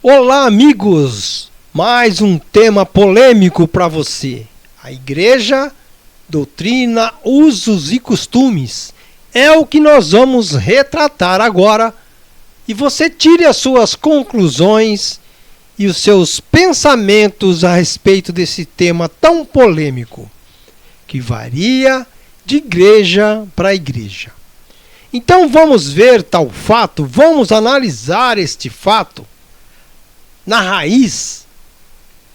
Olá, amigos! Mais um tema polêmico para você. A igreja, doutrina, usos e costumes. É o que nós vamos retratar agora. E você tire as suas conclusões e os seus pensamentos a respeito desse tema tão polêmico, que varia de igreja para igreja. Então vamos ver tal fato, vamos analisar este fato na raiz.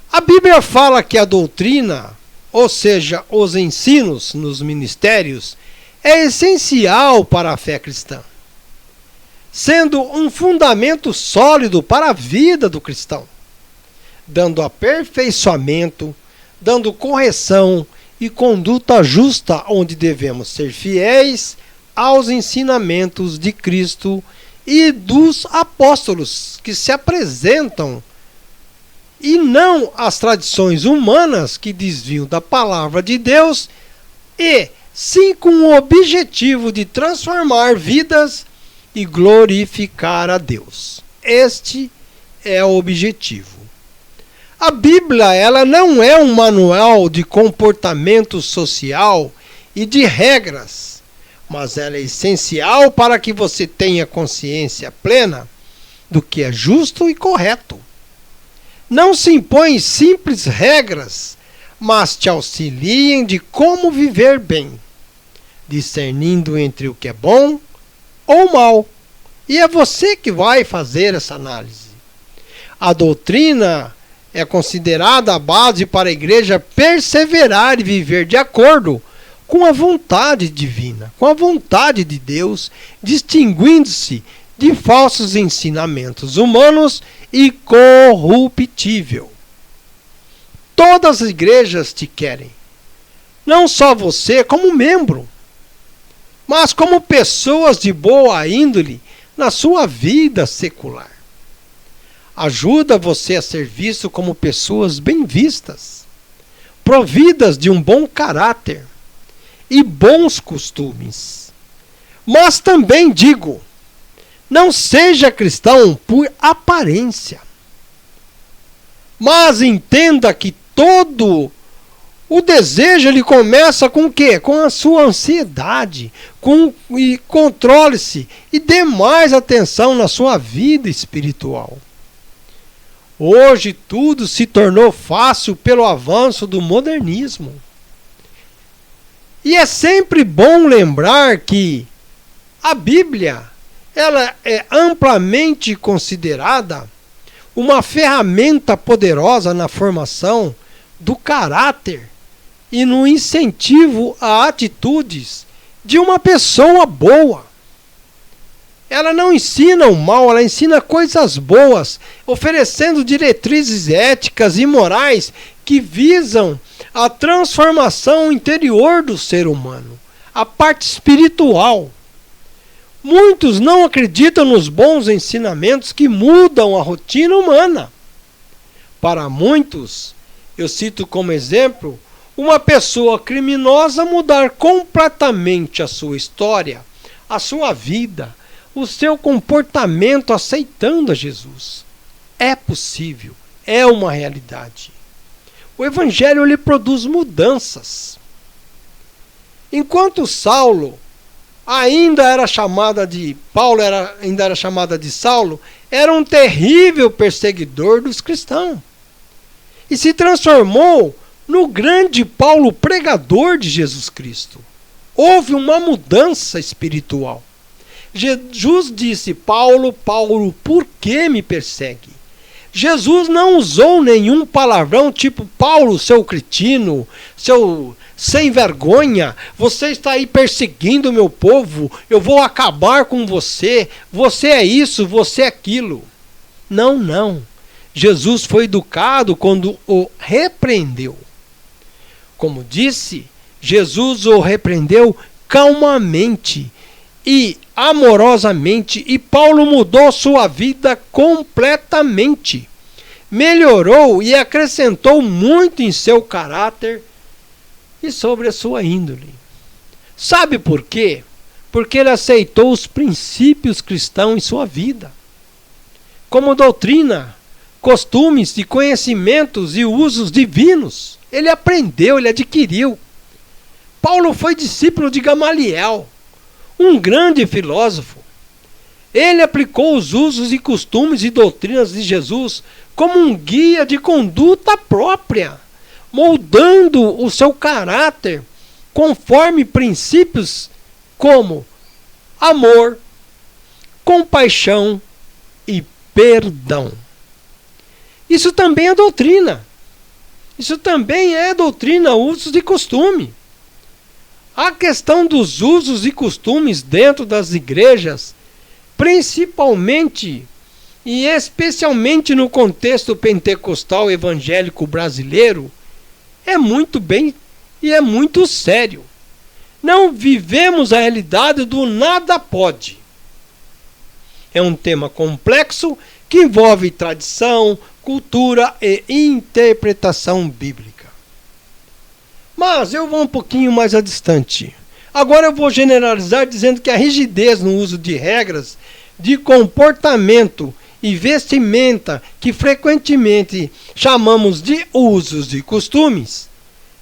A Bíblia fala que a doutrina, ou seja, os ensinos nos ministérios, é essencial para a fé cristã, sendo um fundamento sólido para a vida do cristão, dando aperfeiçoamento, dando correção e conduta justa, onde devemos ser fiéis aos ensinamentos de Cristo e dos apóstolos que se apresentam, e não as tradições humanas que desviam da palavra de Deus, e sim com o objetivo de transformar vidas e glorificar a Deus. Este é o objetivo. A Bíblia, ela não é um manual de comportamento social e de regras, mas ela é essencial para que você tenha consciência plena do que é justo e correto. Não se impõem simples regras, mas te auxiliem de como viver bem, discernindo entre o que é bom ou mal. E é você que vai fazer essa análise. A doutrina é considerada a base para a igreja perseverar e viver de acordo com a vontade divina, com a vontade de Deus, distinguindo-se de falsos ensinamentos humanos e corruptível. Todas as igrejas te querem, não só você como membro, mas como pessoas de boa índole na sua vida secular. Ajuda você a ser visto como pessoas bem vistas, providas de um bom caráter e bons costumes. Mas também digo, não seja cristão por aparência, mas entenda que todo o desejo ele começa com o quê? Com a sua ansiedade, e controle-se e dê mais atenção na sua vida espiritual. Hoje tudo se tornou fácil pelo avanço do modernismo. E é sempre bom lembrar que a Bíblia, ela é amplamente considerada uma ferramenta poderosa na formação do caráter e no incentivo a atitudes de uma pessoa boa. Ela não ensina o mal, ela ensina coisas boas, oferecendo diretrizes éticas e morais que visam a transformação interior do ser humano, a parte espiritual. Muitos não acreditam nos bons ensinamentos que mudam a rotina humana. Para muitos, eu cito como exemplo, uma pessoa criminosa mudar completamente a sua história, a sua vida, o seu comportamento aceitando a Jesus. É possível, é uma realidade. O Evangelho ele produz mudanças. Enquanto Saulo ainda era chamada de Saulo, era um terrível perseguidor dos cristãos. E se transformou no grande Paulo, pregador de Jesus Cristo. Houve uma mudança espiritual. Jesus disse, Paulo, Paulo, por que me persegue? Jesus não usou nenhum palavrão tipo, Paulo, seu cretino, seu sem vergonha, você está aí perseguindo o meu povo, eu vou acabar com você, você é isso, você é aquilo. Não, não. Jesus foi educado quando o repreendeu. Como disse, Jesus o repreendeu calmamente e amorosamente, e Paulo mudou sua vida completamente. Melhorou e acrescentou muito em seu caráter e sobre a sua índole. Sabe por quê? Porque ele aceitou os princípios cristãos em sua vida. Como doutrina, costumes e conhecimentos e usos divinos. Ele aprendeu, ele adquiriu. Paulo foi discípulo de Gamaliel, um grande filósofo. Ele aplicou os usos e costumes e doutrinas de Jesus como um guia de conduta própria, moldando o seu caráter conforme princípios como amor, compaixão e perdão. Isso também é doutrina. Isso também é doutrina, usos e costume. A questão dos usos e costumes dentro das igrejas, principalmente e especialmente no contexto pentecostal evangélico brasileiro, é muito bem e é muito sério. Não vivemos a realidade do nada pode. É um tema complexo que envolve tradição, cultura e interpretação bíblica. Mas eu vou um pouquinho mais distante. Agora eu vou generalizar dizendo que a rigidez no uso de regras de comportamento e vestimenta, que frequentemente chamamos de usos e costumes,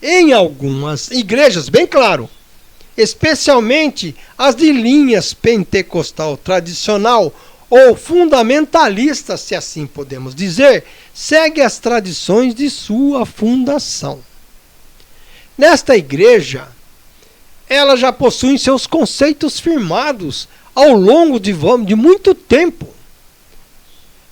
em algumas igrejas, bem claro, especialmente as de linhas pentecostal tradicional ou fundamentalista, se assim podemos dizer, segue as tradições de sua fundação. Nesta igreja, ela já possui seus conceitos firmados ao longo de muito tempo.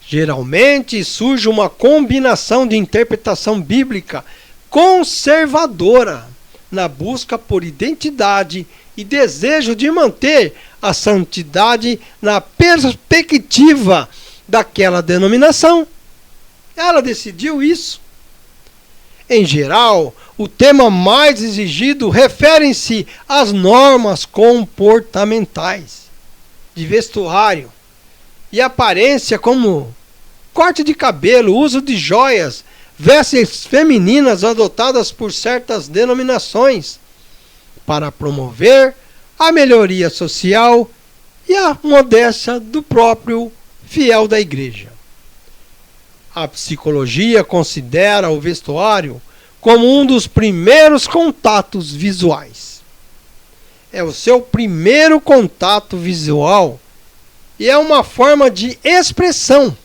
Geralmente surge uma combinação de interpretação bíblica conservadora na busca por identidade e desejo de manter a santidade na perspectiva daquela denominação. Ela decidiu isso. Em geral, o tema mais exigido refere-se às normas comportamentais, de vestuário e aparência, como corte de cabelo, uso de joias, vestes femininas adotadas por certas denominações, para promover a melhoria social e a modéstia do próprio fiel da igreja. A psicologia considera o vestuário como um dos primeiros contatos visuais. É o seu primeiro contato visual e é uma forma de expressão,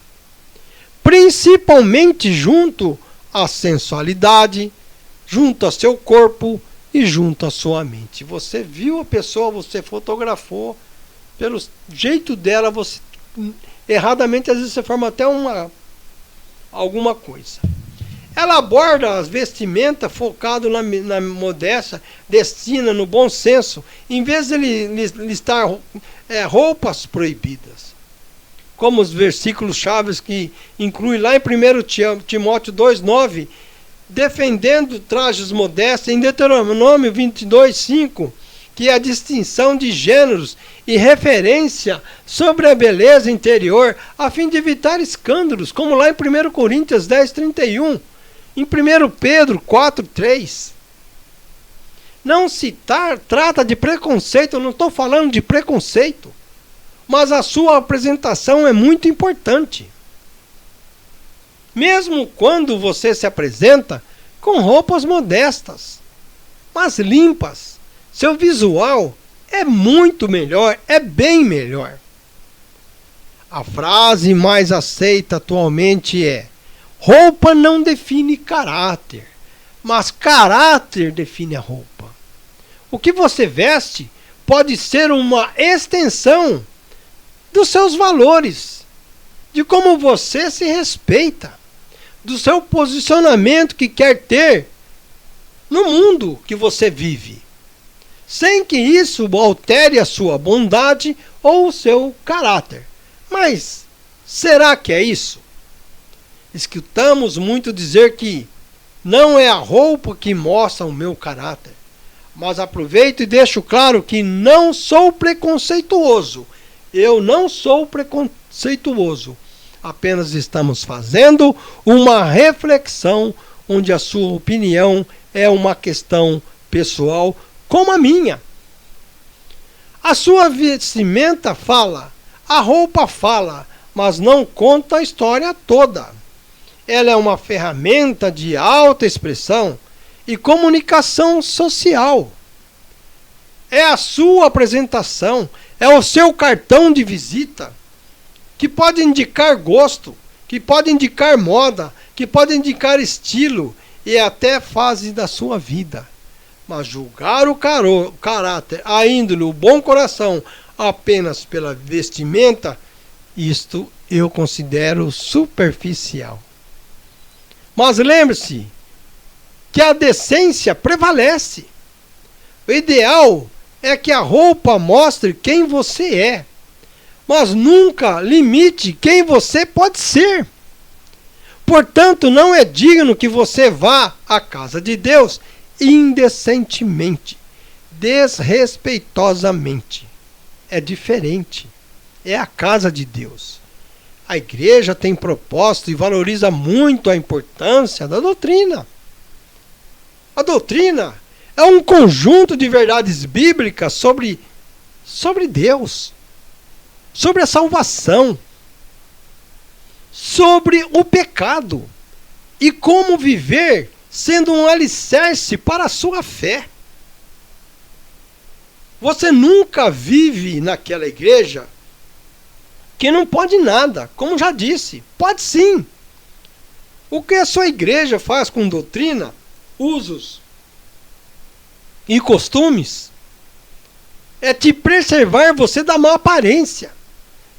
principalmente junto à sensualidade, junto ao seu corpo e junto à sua mente. Você viu a pessoa, você fotografou, pelo jeito dela, você erradamente às vezes você forma até alguma coisa. Ela aborda as vestimentas focado na modéstia, destina no bom senso, em vez de listar roupas proibidas. Como os versículos chaves que inclui lá em 1 Timóteo 2,9, defendendo trajes modestos, em Deuteronômio 22,5, que é a distinção de gêneros e referência sobre a beleza interior, a fim de evitar escândalos, como lá em 1 Coríntios 10,31, em 1 Pedro 4,3. Não citar trata de preconceito, eu não estou falando de preconceito, mas a sua apresentação é muito importante. Mesmo quando você se apresenta com roupas modestas, mas limpas, seu visual é muito melhor, é bem melhor. A frase mais aceita atualmente é: roupa não define caráter, mas caráter define a roupa. O que você veste pode ser uma extensão dos seus valores, de como você se respeita, do seu posicionamento que quer ter no mundo que você vive, sem que isso altere a sua bondade ou o seu caráter. Mas será que é isso? Escutamos muito dizer que não é a roupa que mostra o meu caráter. Mas aproveito e deixo claro que não sou preconceituoso. Eu não sou preconceituoso. Apenas estamos fazendo uma reflexão onde a sua opinião é uma questão pessoal como a minha. A sua vestimenta fala, a roupa fala, mas não conta a história toda. Ela é uma ferramenta de alta expressão e comunicação social. É a sua apresentação, é o seu cartão de visita, que pode indicar gosto, que pode indicar moda, que pode indicar estilo e até fase da sua vida. Mas julgar o caráter, a índole, o bom coração apenas pela vestimenta, isto eu considero superficial. Mas lembre-se que a decência prevalece. O ideal é que a roupa mostre quem você é, mas nunca limite quem você pode ser. Portanto, não é digno que você vá à casa de Deus indecentemente, desrespeitosamente. É diferente. É a casa de Deus. A igreja tem propósito e valoriza muito a importância da doutrina. A doutrina é um conjunto de verdades bíblicas sobre Deus, sobre a salvação, sobre o pecado e como viver sendo um alicerce para a sua fé. Você nunca vive naquela igreja que não pode nada, como já disse. Pode sim. O que a sua igreja faz com doutrina, usos e costumes é te preservar você da má aparência,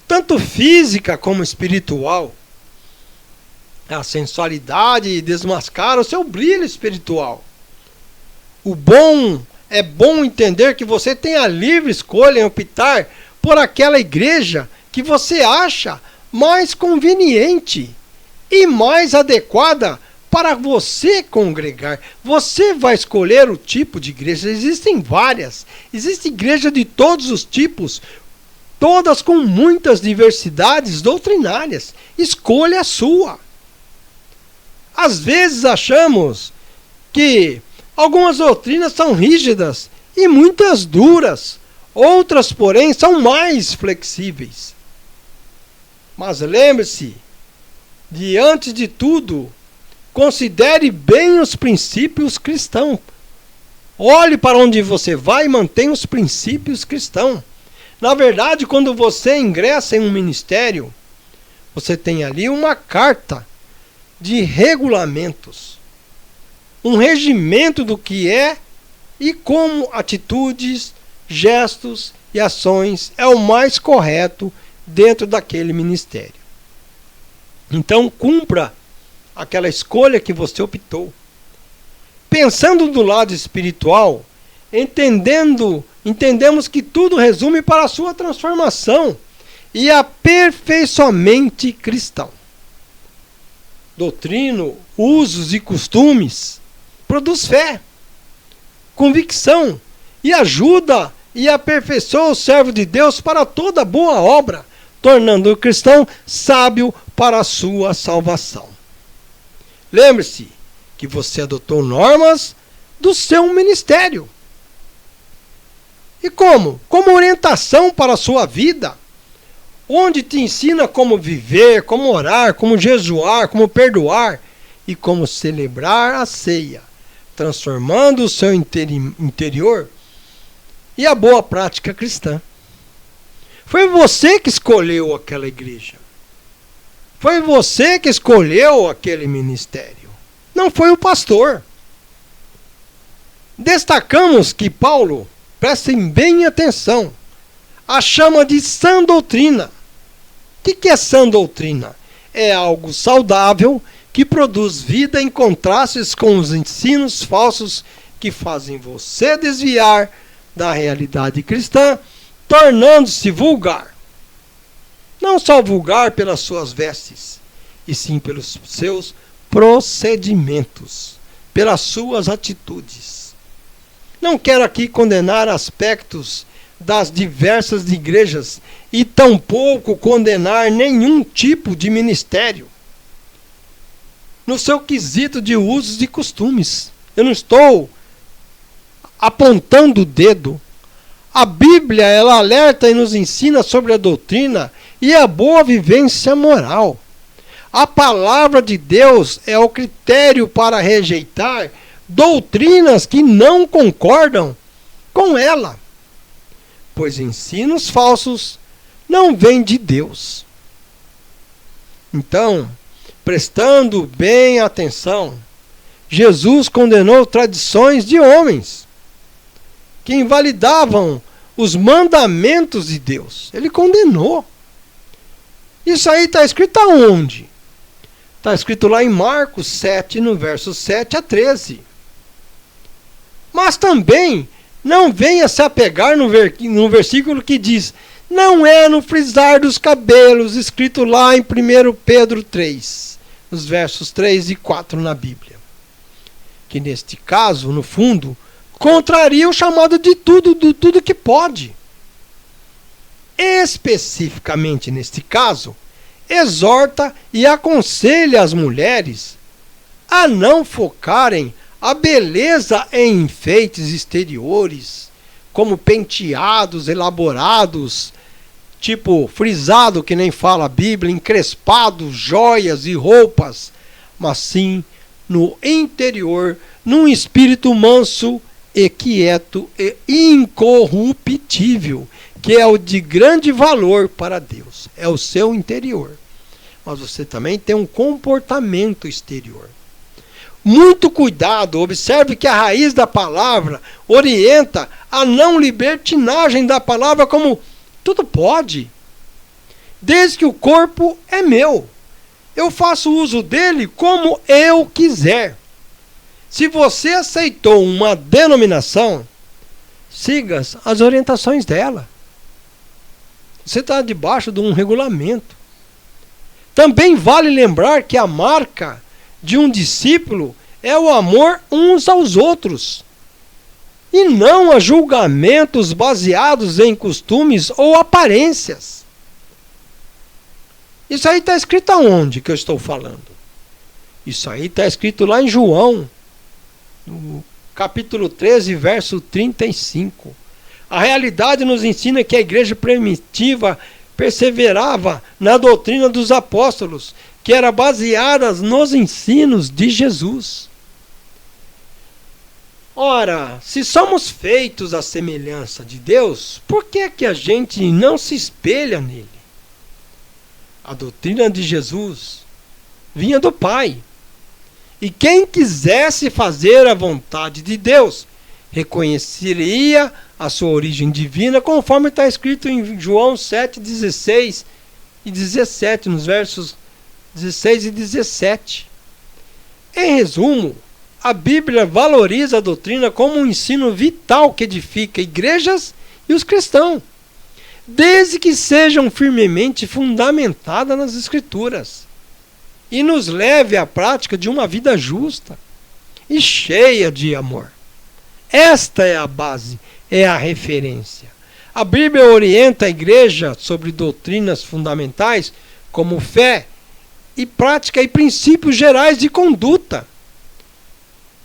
tanto física como espiritual. A sensualidade desmascara o seu brilho espiritual. É bom entender que você tem a livre escolha em optar por aquela igreja que você acha mais conveniente e mais adequada para você congregar. Você vai escolher o tipo de igreja. Existem várias. Existe igreja de todos os tipos, todas com muitas diversidades doutrinárias. Escolha a sua. Às vezes achamos que algumas doutrinas são rígidas e muitas duras. Outras, porém, são mais flexíveis. Mas lembre-se, diante de tudo, considere bem os princípios cristãos. Olhe para onde você vai e mantenha os princípios cristãos. Na verdade, quando você ingressa em um ministério, você tem ali uma carta de regulamentos, um regimento do que é e como atitudes, gestos e ações é o mais correto dentro daquele ministério. Então cumpra aquela escolha que você optou. Pensando do lado espiritual, entendemos que tudo resume para a sua transformação e aperfeiçoamento cristão. Doutrina, usos e costumes produz fé, convicção e ajuda e aperfeiçoa o servo de Deus para toda boa obra, tornando o cristão sábio para a sua salvação. Lembre-se que você adotou normas do seu ministério. E como? Como orientação para a sua vida, onde te ensina como viver, como orar, como jejuar, como perdoar e como celebrar a ceia, transformando o seu interior e a boa prática cristã. Foi você que escolheu aquela igreja. Foi você que escolheu aquele ministério. Não foi o pastor. Destacamos que Paulo, prestem bem atenção, a chama de sã doutrina. O que é sã doutrina? É algo saudável que produz vida em contrastes com os ensinos falsos que fazem você desviar da realidade cristã, tornando-se vulgar. Não só vulgar pelas suas vestes, e sim pelos seus procedimentos, pelas suas atitudes. Não quero aqui condenar aspectos das diversas igrejas e tampouco condenar nenhum tipo de ministério no seu quesito de usos e costumes. Eu não estou apontando o dedo. A Bíblia, ela alerta e nos ensina sobre a doutrina e a boa vivência moral. A palavra de Deus é o critério para rejeitar doutrinas que não concordam com ela, pois ensinos falsos não vêm de Deus. Então, prestando bem atenção, Jesus condenou tradições de homens que invalidavam os mandamentos de Deus. Ele condenou. Isso aí está escrito aonde? Está escrito lá em Marcos 7, no verso 7 a 13. Mas também não venha se apegar no versículo que diz: não é no frisar dos cabelos, escrito lá em 1 Pedro 3, nos versos 3 e 4 na Bíblia. Que neste caso, no fundo, contraria o chamado de tudo que pode. Especificamente neste caso, exorta e aconselha as mulheres a não focarem a beleza em enfeites exteriores, como penteados elaborados, tipo frisado, que nem fala a Bíblia, encrespados, joias e roupas, mas sim no interior, num espírito manso e quieto e incorruptível, que é o de grande valor para Deus. É o seu interior. Mas você também tem um comportamento exterior. Muito cuidado, observe que a raiz da palavra orienta a não libertinagem da palavra, como tudo pode, desde que o corpo é meu. Eu faço uso dele como eu quiser. Se você aceitou uma denominação, siga as orientações dela. Você está debaixo de um regulamento. Também vale lembrar que a marca de um discípulo é o amor uns aos outros, e não a julgamentos baseados em costumes ou aparências. Isso aí está escrito aonde que eu estou falando? Isso aí está escrito lá em João, no capítulo 13, verso 35. A realidade nos ensina que a igreja primitiva perseverava na doutrina dos apóstolos, que era baseada nos ensinos de Jesus. Ora, se somos feitos à semelhança de Deus, por que a gente não se espelha nele? A doutrina de Jesus vinha do Pai. E quem quisesse fazer a vontade de Deus, reconheceria a sua origem divina, conforme está escrito em João 7, 16 e 17, nos versos 16 e 17. Em resumo, a Bíblia valoriza a doutrina como um ensino vital que edifica igrejas e os cristãos, desde que sejam firmemente fundamentadas nas Escrituras, e nos leve à prática de uma vida justa e cheia de amor. Esta é a base, é a referência. A Bíblia orienta a igreja sobre doutrinas fundamentais como fé e prática e princípios gerais de conduta.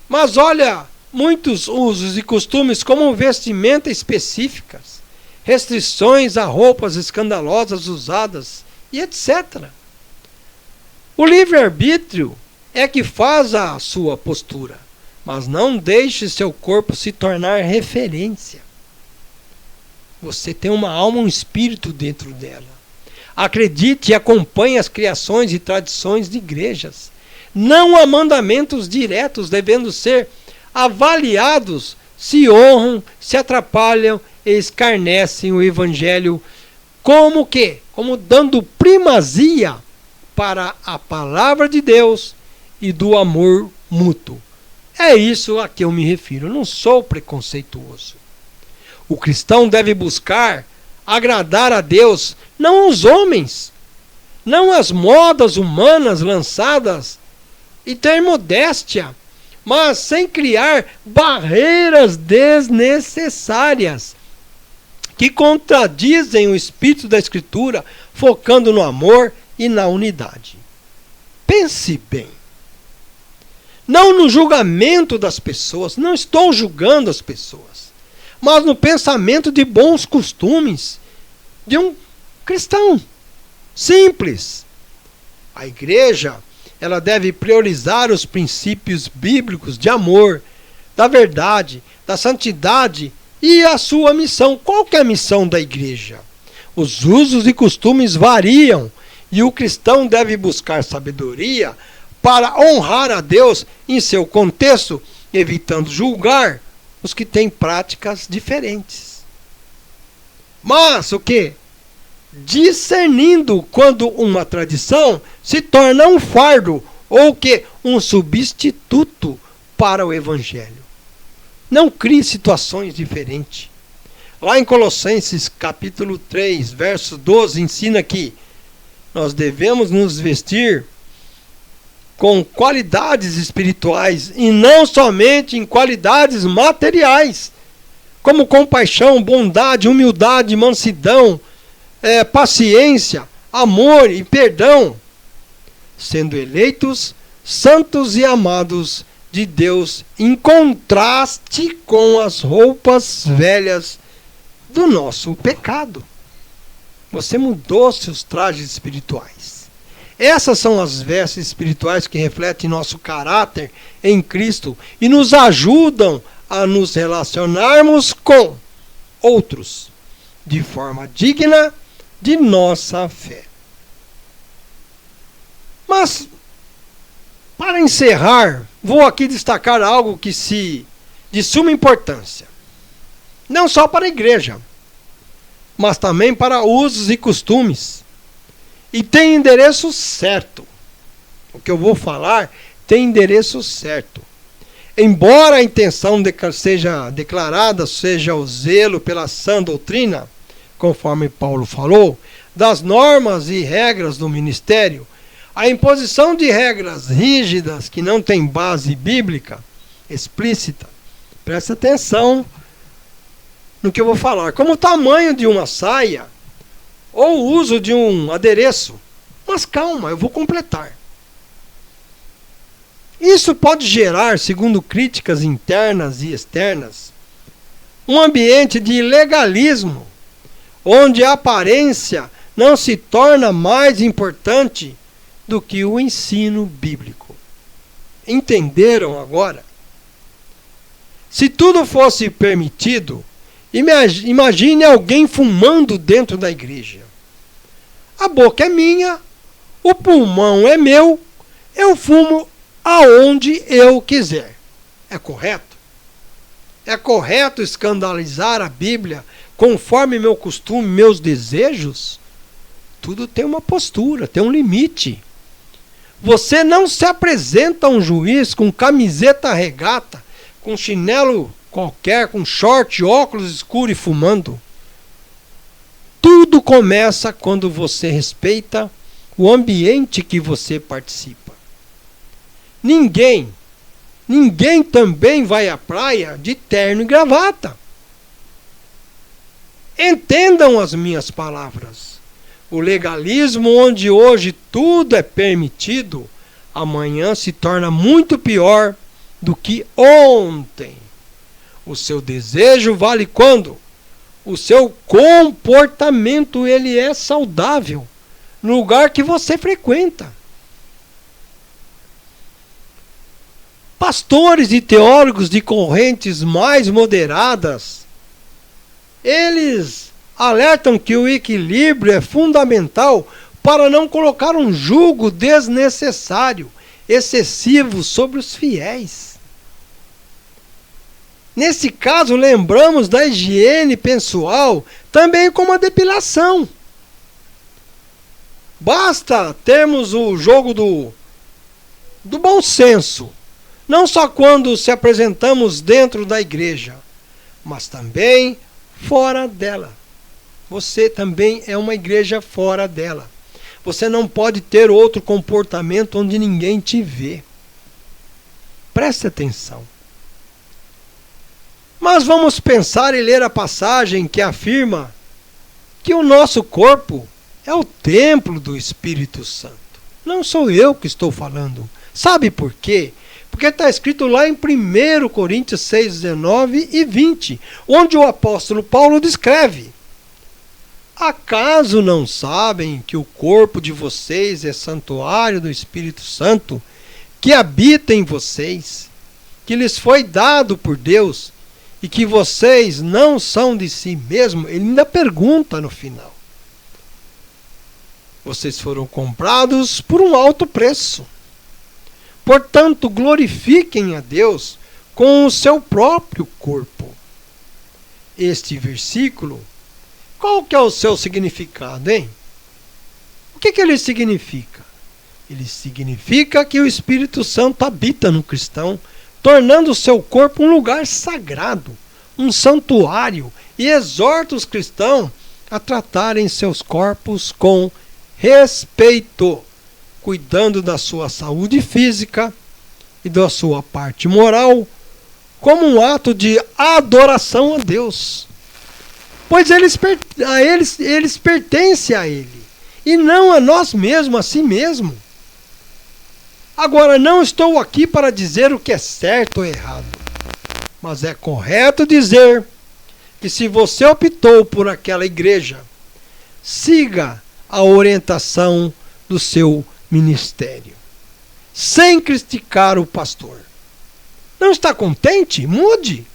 Mas olha, muitos usos e costumes como vestimenta específicas, restrições a roupas escandalosas usadas e etc. O livre-arbítrio é que faz a sua postura, mas não deixe seu corpo se tornar referência. Você tem uma alma, um espírito dentro dela. Acredite e acompanhe as criações e tradições de igrejas. Não há mandamentos diretos devendo ser avaliados se honram, se atrapalham e escarnecem o Evangelho. Como que? Como dando primazia para a palavra de Deus e do amor mútuo. É isso a que eu me refiro. Eu não sou preconceituoso. O cristão deve buscar agradar a Deus, não os homens, não as modas humanas lançadas, e ter modéstia, mas sem criar barreiras desnecessárias que contradizem o espírito da Escritura, focando no amor e na unidade. Pense bem. Não no julgamento das pessoas, não estou julgando as pessoas, mas no pensamento de bons costumes de um cristão simples, A igreja, ela deve priorizar os princípios bíblicos de amor, da verdade, da santidade e a sua missão. Qual que é a missão da igreja? Os usos e costumes variam e o cristão deve buscar sabedoria para honrar a Deus em seu contexto, evitando julgar os que têm práticas diferentes. Mas o que? Discernindo quando uma tradição se torna um fardo ou que um substituto para o evangelho. Não crie situações diferentes. Lá em Colossenses capítulo 3, verso 12, ensina que nós devemos nos vestir com qualidades espirituais e não somente em qualidades materiais, como compaixão, bondade, humildade, mansidão, paciência, amor e perdão, sendo eleitos, santos e amados de Deus, em contraste com as roupas velhas do nosso pecado. Você mudou seus trajes espirituais. Essas são as vestes espirituais que refletem nosso caráter em Cristo e nos ajudam a nos relacionarmos com outros de forma digna de nossa fé. Mas, para encerrar, vou aqui destacar algo de suma importância. Não só para a igreja, mas também para usos e costumes. E tem endereço certo. O que eu vou falar tem endereço certo. Embora a intenção seja declarada, seja o zelo pela sã doutrina, conforme Paulo falou, das normas e regras do ministério, a imposição de regras rígidas que não têm base bíblica explícita. Preste atenção no que eu vou falar. Como o tamanho de uma saia ou o uso de um adereço. Mas calma, eu vou completar. Isso pode gerar, segundo críticas internas e externas, um ambiente de legalismo, onde a aparência não se torna mais importante do que o ensino bíblico. Entenderam agora? Se tudo fosse permitido, imagine alguém fumando dentro da igreja. A boca é minha, o pulmão é meu, eu fumo aonde eu quiser. É correto? É correto escandalizar a Bíblia conforme meu costume, meus desejos? Tudo tem uma postura, tem um limite. Você não se apresenta a um juiz com camiseta regata, com chinelo qualquer, com short, óculos escuros e fumando. Tudo começa quando você respeita o ambiente que você participa. Ninguém também vai à praia de terno e gravata. Entendam as minhas palavras. O legalismo, onde hoje tudo é permitido, amanhã se torna muito pior do que ontem. O seu desejo vale quando o seu comportamento ele é saudável no lugar que você frequenta. Pastores e teólogos de correntes mais moderadas, eles alertam que o equilíbrio é fundamental para não colocar um jugo desnecessário, excessivo sobre os fiéis. Nesse caso, lembramos da higiene pessoal, também como a depilação. Basta termos o jogo do bom senso, não só quando se apresentamos dentro da igreja, mas também fora dela. Você também é uma igreja fora dela. Você não pode ter outro comportamento onde ninguém te vê. Preste atenção. Mas vamos pensar e ler a passagem que afirma que o nosso corpo é o templo do Espírito Santo. Não sou eu que estou falando. Sabe por quê? Porque está escrito lá em 1 Coríntios 6, 19 e 20, onde o apóstolo Paulo descreve: Acaso não sabem que o corpo de vocês é santuário do Espírito Santo, que habita em vocês, que lhes foi dado por Deus, e que vocês não são de si mesmos? Ele ainda pergunta no final. Vocês foram comprados por um alto preço. Portanto, glorifiquem a Deus com o seu próprio corpo. Este versículo, qual que é o seu significado, hein? O que ele significa? Ele significa que o Espírito Santo habita no cristão, tornando o seu corpo um lugar sagrado, um santuário, e exorta os cristãos a tratarem seus corpos com respeito, cuidando da sua saúde física e da sua parte moral, como um ato de adoração a Deus. Pois eles pertencem a Ele, e não a nós mesmos, a si mesmo. Agora, não estou aqui para dizer o que é certo ou errado, mas é correto dizer que se você optou por aquela igreja, siga a orientação do seu ministério, sem criticar o pastor. Não está contente? Mude.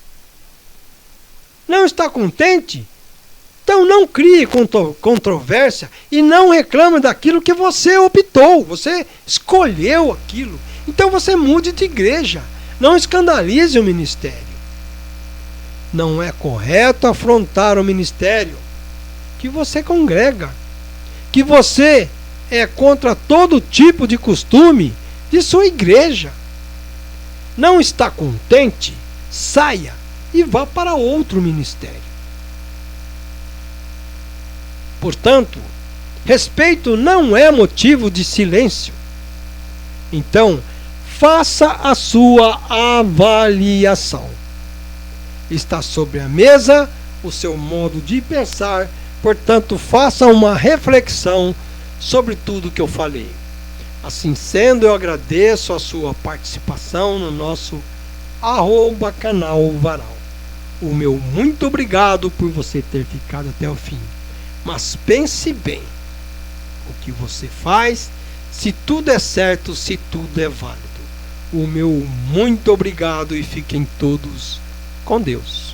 Não está contente? Então não crie controvérsia e não reclame daquilo que você optou, você escolheu aquilo. Então você mude de igreja, não escandalize o ministério. Não é correto afrontar o ministério que você congrega, que você é contra todo tipo de costume de sua igreja. Não está contente? Saia e vá para outro ministério. Portanto, respeito não é motivo de silêncio. Então, faça a sua avaliação. Está sobre a mesa o seu modo de pensar, portanto, faça uma reflexão sobre tudo que eu falei. Assim sendo, eu agradeço a sua participação no nosso @canal Varal. O meu muito obrigado por você ter ficado até o fim. Mas pense bem o que você faz, se tudo é certo, se tudo é válido. O meu muito obrigado e fiquem todos com Deus.